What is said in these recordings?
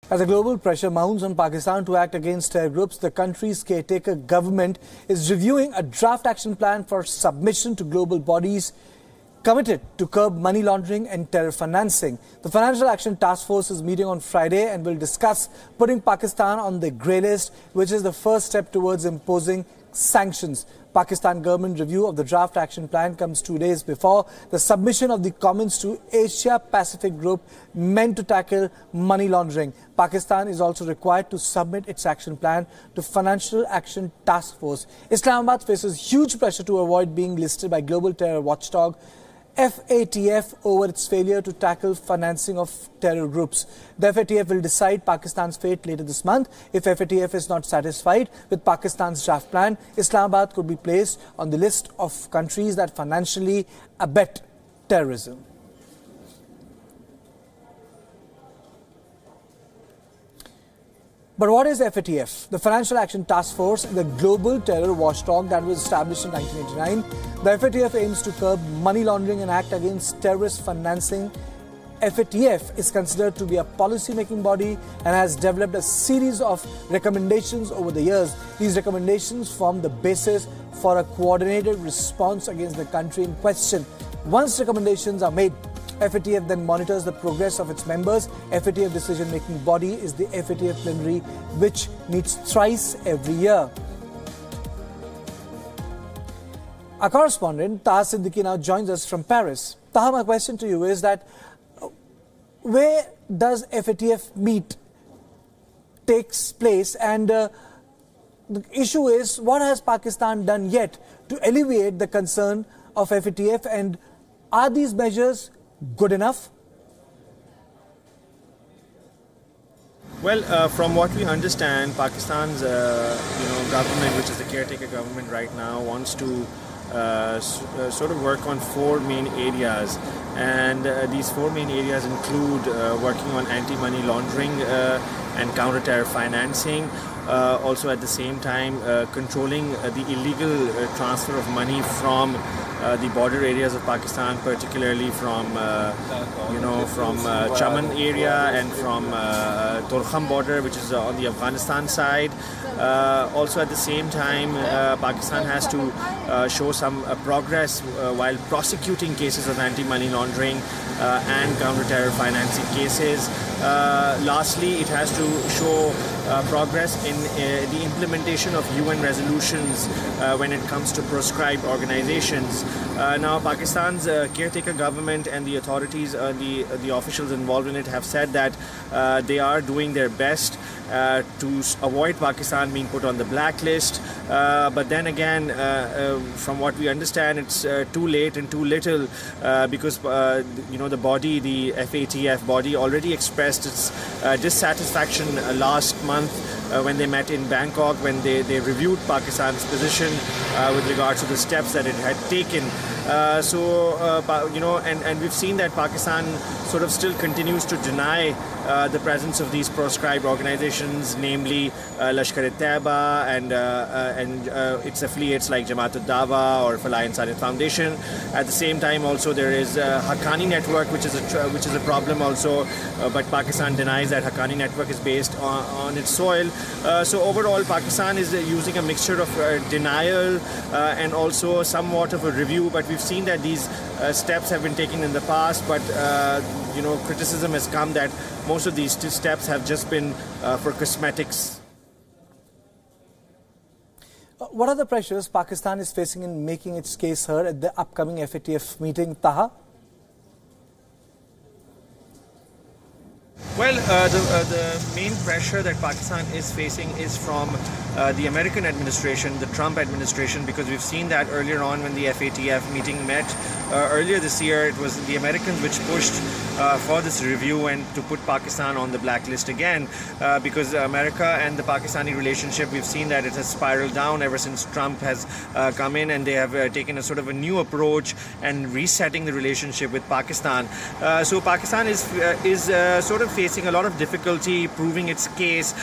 As the global pressure mounts on Pakistan to act against terror groups, the country's caretaker government is reviewing a draft action plan for submission to global bodies committed to curb money laundering and terror financing. The Financial Action Task Force is meeting on Friday and will discuss putting Pakistan on the grey list, which is the first step towards imposing sanctions. Pakistan government review of the draft action plan comes 2 days before the submission of the comments to Asia Pacific Group meant to tackle money laundering. Pakistan is also required to submit its action plan to Financial Action Task Force. Islamabad faces huge pressure to avoid being listed by global terror watchdog FATF over its failure to tackle financing of terror groups. The FATF will decide Pakistan's fate later this month. If FATF is not satisfied with Pakistan's draft plan, Islamabad could be placed on the list of countries that financially abet terrorism. But what is FATF? The Financial Action Task Force, the global terror watchdog that was established in 1989. The FATF aims to curb money laundering and act against terrorist financing. FATF is considered to be a policy-making body and has developed a series of recommendations over the years. These recommendations form the basis for a coordinated response against the country in question. Once recommendations are made, FATF then monitors the progress of its members. FATF decision-making body is the FATF plenary, which meets thrice every year. Our correspondent, Taha Siddiqui, now joins us from Paris. Taha, my question to you is that where does FATF meet takes place? And the issue is, what has Pakistan done yet to alleviate the concern of FATF? And are these measures good enough? Well, from what we understand, Pakistan's government, which is the caretaker government right now, wants to sort of work on four main areas, and these four main areas include working on anti-money laundering and counter-terror financing. Also at the same time controlling the illegal transfer of money from the border areas of Pakistan, particularly from Chaman area and from Torkham border, which is on the Afghanistan side. Also at the same time, Pakistan has to show some progress while prosecuting cases of anti-money laundering and counter-terror financing cases. Lastly, it has to show progress in the implementation of UN resolutions when it comes to proscribed organizations. Now, Pakistan's caretaker government and the authorities, the officials involved in it, have said that they are doing their best to avoid Pakistan being put on the blacklist. But then again, from what we understand, it's too late and too little because the body, the FATF body, already expressed its dissatisfaction last month when they met in Bangkok, when they reviewed Pakistan's position with regards to the steps that it had taken. And we've seen that Pakistan sort of still continues to deny the presence of these proscribed organizations, namely Lashkar-e-Taiba and its affiliates like Jamaat-ud-Dawa or Falah Insaniat Foundation. At the same time, also there is Haqqani network, which is a problem also, but Pakistan denies that Haqqani network is based on its soil. So overall, Pakistan is using a mixture of denial and also somewhat of a review. But we've seen that these steps have been taken in the past, but criticism has come that most of these steps have just been for cosmetics. What are the pressures Pakistan is facing in making its case heard at the upcoming FATF meeting, Taha? Well, the main pressure that Pakistan is facing is from the American administration, the Trump administration, because we've seen that earlier on when the FATF meeting met earlier this year, it was the Americans which pushed for this review and to put Pakistan on the blacklist again, because America and the Pakistani relationship, we've seen that it has spiraled down ever since Trump has come in, and they have taken a sort of a new approach and resetting the relationship with Pakistan. So Pakistan is sort of facing a lot of difficulty proving its case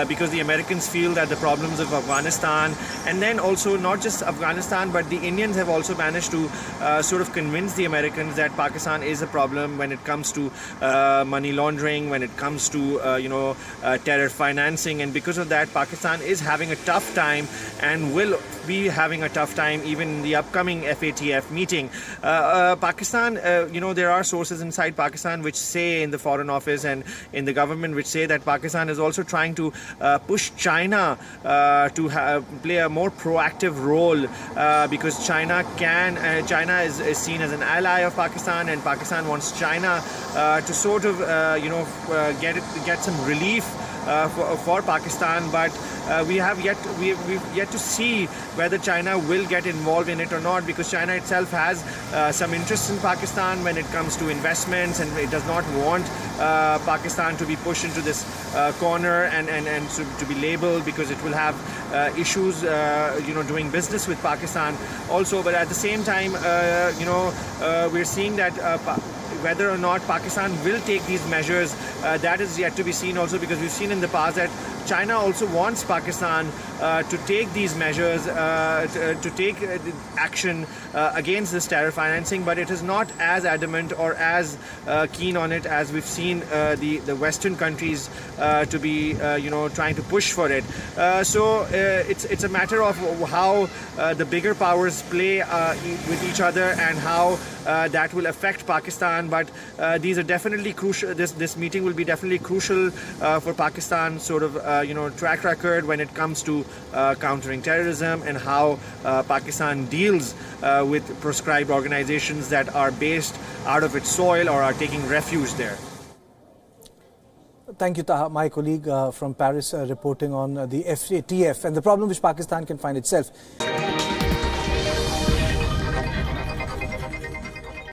because the Americans feel that the problem terms of Afghanistan. And then also not just Afghanistan, but the Indians have also managed to sort of convince the Americans that Pakistan is a problem when it comes to money laundering, when it comes to terror financing, and because of that Pakistan is having a tough time and will be having a tough time even in the upcoming FATF meeting. Pakistan, there are sources inside Pakistan which say, in the Foreign Office and in the government, which say that Pakistan is also trying to push China to play a more proactive role, because China is seen as an ally of Pakistan, and Pakistan wants China to sort of get some relief for Pakistan, but we've yet to see whether China will get involved in it or not, because China itself has some interest in Pakistan when it comes to investments, and it does not want Pakistan to be pushed into this corner and to be labeled, because it will have issues doing business with Pakistan also. But at the same time, we're seeing that whether or not Pakistan will take these measures, that is yet to be seen also, because we've seen in the past that China also wants Pakistan to take these measures, to take action against this terror financing, but it is not as adamant or as keen on it as we've seen the Western countries to be trying to push for it. So it's a matter of how the bigger powers play with each other and how that will affect Pakistan. But these are definitely crucial. This meeting will be definitely crucial for Pakistan sort of track record when it comes to countering terrorism, and how Pakistan deals with proscribed organizations that are based out of its soil or are taking refuge there. Thank you, Taha. My colleague from Paris reporting on the FATF and the problem which Pakistan can find itself.